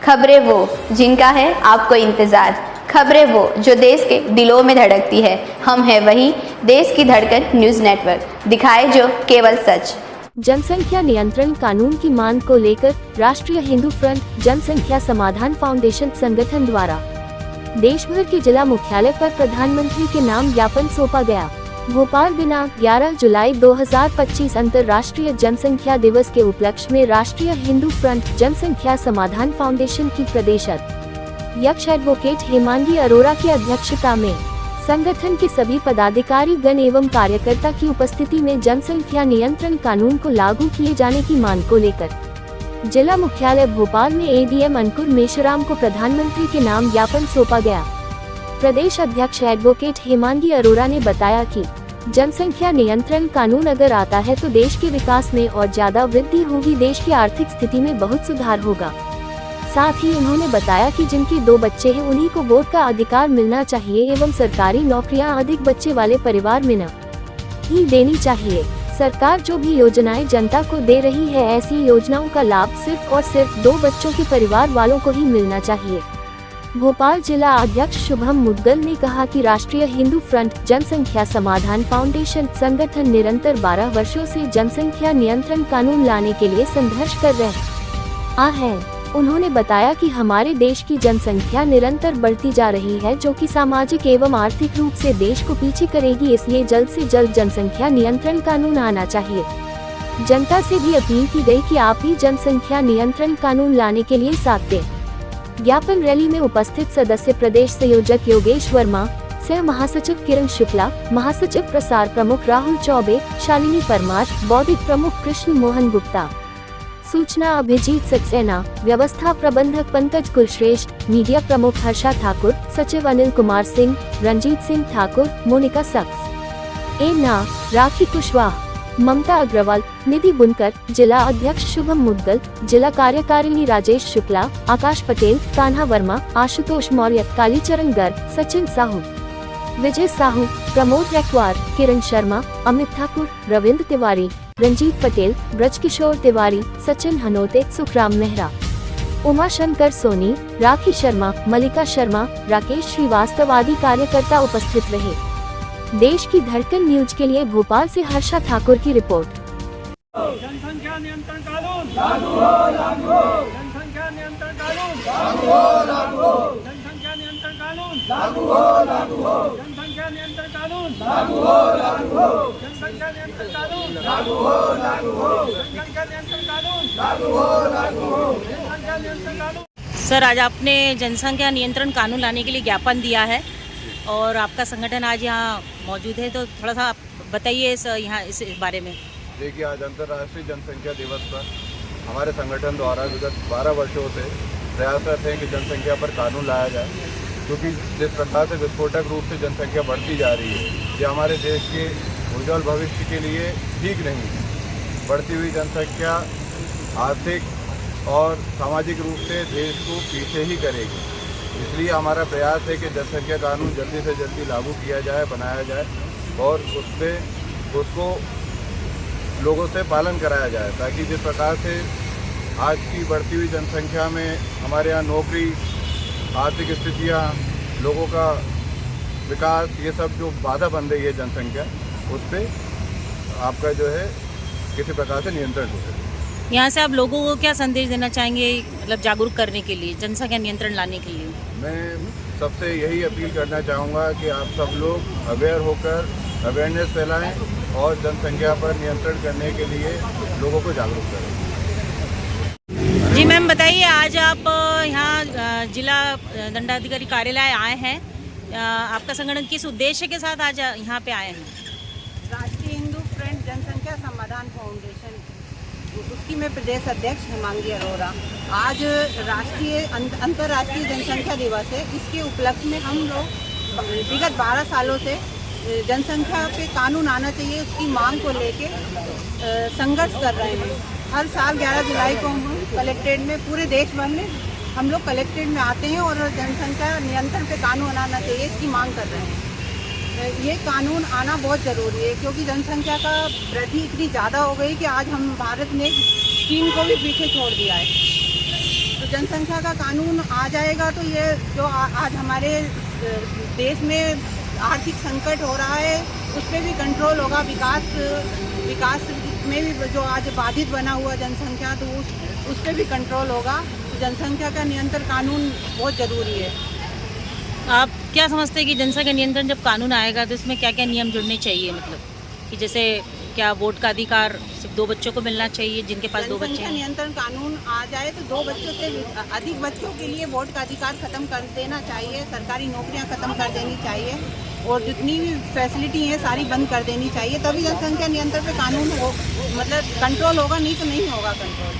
खबरें वो जिनका है आपको इंतजार, खबरें वो जो देश के दिलों में धड़कती है। हम हैं वही देश की धड़कन न्यूज नेटवर्क, दिखाए जो केवल सच। जनसंख्या नियंत्रण कानून की मांग को लेकर राष्ट्रीय हिंदू फ्रंट जनसंख्या समाधान फाउंडेशन संगठन द्वारा देश भर के जिला मुख्यालय पर प्रधानमंत्री के नाम ज्ञापन सौंपा गया। भोपाल दिनांक 11 जुलाई 2025 अंतर्राष्ट्रीय जनसंख्या दिवस के उपलक्ष्य में राष्ट्रीय हिंदू फ्रंट जनसंख्या समाधान फाउंडेशन की प्रदेश अध्यक्ष एडवोकेट हेमांगी अरोरा की अध्यक्षता में संगठन के सभी पदाधिकारी गण एवं कार्यकर्ता की उपस्थिति में जनसंख्या नियंत्रण कानून को लागू किए जाने की मांग को लेकर जिला मुख्यालय भोपाल में एडीएम अंकुर मेश्राम को प्रधानमंत्री के नाम ज्ञापन सौंपा गया। प्रदेश अध्यक्ष एडवोकेट हेमांगी अरोरा ने बताया कि जनसंख्या नियंत्रण कानून अगर आता है तो देश के विकास में और ज्यादा वृद्धि होगी, देश की आर्थिक स्थिति में बहुत सुधार होगा। साथ ही उन्होंने बताया कि जिनके 2 बच्चे हैं उन्हीं को वोट का अधिकार मिलना चाहिए एवं सरकारी नौकरियां अधिक बच्चे वाले परिवार में न ही देनी चाहिए। सरकार जो भी योजनाएं जनता को दे रही है, ऐसी योजनाओं का लाभ सिर्फ और सिर्फ 2 बच्चों के परिवार वालों को ही मिलना चाहिए। भोपाल जिला अध्यक्ष शुभम मुद्गल ने कहा कि राष्ट्रीय हिंदू फ्रंट जनसंख्या समाधान फाउंडेशन संगठन निरंतर 12 वर्षों से जनसंख्या नियंत्रण कानून लाने के लिए संघर्ष कर रहा है। उन्होंने बताया कि हमारे देश की जनसंख्या निरंतर बढ़ती जा रही है, जो कि सामाजिक एवं आर्थिक रूप से देश को पीछे करेगी, इसलिए जल्द से जल्द जनसंख्या नियंत्रण कानून आना चाहिए। जनता से भी अपील की गई कि आप ही जनसंख्या नियंत्रण कानून लाने के लिए साथ दें। ज्ञापन रैली में उपस्थित सदस्य प्रदेश संयोजक योगेश वर्मा, सह महासचिव किरण शुक्ला, महासचिव प्रसार प्रमुख राहुल चौबे, शालिनी परमार, बौद्धिक प्रमुख कृष्ण मोहन गुप्ता, सूचना अभिजीत सक्सेना, व्यवस्था प्रबंधक पंकज कुलश्रेष्ठ, मीडिया प्रमुख हर्षा ठाकुर, सचिव अनिल कुमार सिंह, रंजीत सिंह ठाकुर, मोनिका सक्स, राखी कुशवाहा, ममता अग्रवाल, निधि बुनकर, जिला अध्यक्ष शुभम मुद्गल, जिला कार्यकारिणी राजेश शुक्ला, आकाश पटेल, कान्हा वर्मा, आशुतोष मौर्य, कालीचरण गर्ग, सचिन साहू, विजय साहू, प्रमोद रैक्वार, किरण शर्मा, अमित ठाकुर, रविंद्र तिवारी, रंजीत पटेल, ब्रजकिशोर तिवारी, सचिन हनोते, सुखराम मेहरा, उमा शंकर सोनी, राखी शर्मा, मलिका शर्मा, राकेश श्रीवास्तव आदि कार्यकर्ता उपस्थित रहे। देश की धड़कन न्यूज के लिए भोपाल से हर्षा ठाकुर की रिपोर्ट। जनसंख्या नियंत्रण कानून लागू हो, लागू हो। जनसंख्या नियंत्रण कानून लागू हो, लागू हो। जनसंख्या नियंत्रण कानून लागू हो, लागू हो। जनसंख्या नियंत्रण कानून लागू हो, लागू हो। जनसंख्या नियंत्रण कानून लागू हो, लागू हो। जनसंख्या नियंत्रण कानून लागू हो, लागू हो। जनसंख्या नियंत्रण कानून। सर, आज आपने जनसंख्या नियंत्रण कानून लाने के लिए ज्ञापन दिया है और आपका संगठन आज यहाँ मौजूद है, तो थोड़ा सा आप बताइए इस बारे में। देखिए, आज अंतर्राष्ट्रीय जनसंख्या दिवस पर हमारे संगठन द्वारा विगत 12 वर्षों से प्रयासरत है कि जनसंख्या पर कानून लाया जाए, क्योंकि जिस प्रकार से विस्फोटक रूप से जनसंख्या बढ़ती जा रही है, ये हमारे देश के उज्जवल भविष्य के लिए ठीक नहीं है। बढ़ती हुई जनसंख्या आर्थिक और सामाजिक रूप से देश को पीछे ही करेगी। इसलिए हमारा प्रयास है कि जनसंख्या कानून जल्दी से जल्दी लागू किया जाए, बनाया जाए और उसको लोगों से पालन कराया जाए, ताकि जिस प्रकार से आज की बढ़ती हुई जनसंख्या में हमारे यहाँ नौकरी, आर्थिक स्थितियाँ, लोगों का विकास, ये सब जो बाधा बन रही है जनसंख्या, उस पर आपका जो है किसी प्रकार से नियंत्रण हो सके। यहाँ से आप लोगों को क्या संदेश देना चाहेंगे, मतलब जागरूक करने के लिए, जनसंख्या नियंत्रण लाने के लिए? मैं सबसे यही अपील करना चाहूँगा कि आप सब लोग अवेयर होकर अवेयरनेस फैलाएं और जनसंख्या पर नियंत्रण करने के लिए लोगों को जागरूक करें। जी मैम, बताइए, आज आप यहाँ जिला दंडाधिकारी कार्यालय आए हैं, आपका संगठन किस उद्देश्य के साथ आज यहाँ पे आए हैं? राष्ट्रीय हिंदू फ्रंट जनसंख्या समाधान फाउंडेशन, उसकी मैं प्रदेश अध्यक्ष हेमांगी अरोरा। आज अंतर्राष्ट्रीय जनसंख्या दिवस है। इसके उपलक्ष्य में हम लोग विगत 12 सालों से जनसंख्या पे कानून आना चाहिए, उसकी मांग को लेके संघर्ष कर रहे हैं। हर साल 11 जुलाई को हम कलेक्ट्रेट में, पूरे देश भर में हम लोग कलेक्ट्रेट में आते हैं और जनसंख्या नियंत्रण पे कानून आना चाहिए, इसकी मांग कर रहे हैं। ये कानून आना बहुत ज़रूरी है, क्योंकि जनसंख्या का वृद्धि इतनी ज़्यादा हो गई कि आज हम भारत ने चीन को भी पीछे छोड़ दिया है। तो जनसंख्या का कानून आ जाएगा तो ये जो आज हमारे देश में आर्थिक संकट हो रहा है उस पर भी कंट्रोल होगा। विकास में भी जो आज बाधित बना हुआ जनसंख्या, तो उस पर भी कंट्रोल होगा। तो जनसंख्या का नियंत्रण कानून बहुत ज़रूरी है। आप क्या समझते हैं कि जनसंख्या नियंत्रण जब कानून आएगा तो इसमें क्या क्या नियम जुड़ने चाहिए, मतलब कि जैसे क्या वोट का अधिकार सिर्फ 2 बच्चों को मिलना चाहिए जिनके पास 2 बच्चे जनसंख्या हैं? नियंत्रण कानून आ जाए तो 2 बच्चों से अधिक बच्चों के लिए वोट का अधिकार खत्म कर देना चाहिए, सरकारी नौकरियां खत्म कर देनी चाहिए और जितनी भी फैसिलिटी है सारी बंद कर देनी चाहिए, तभी जनसंख्या नियंत्रण पे कानून हो, मतलब कंट्रोल होगा, नहीं तो नहीं होगा कंट्रोल।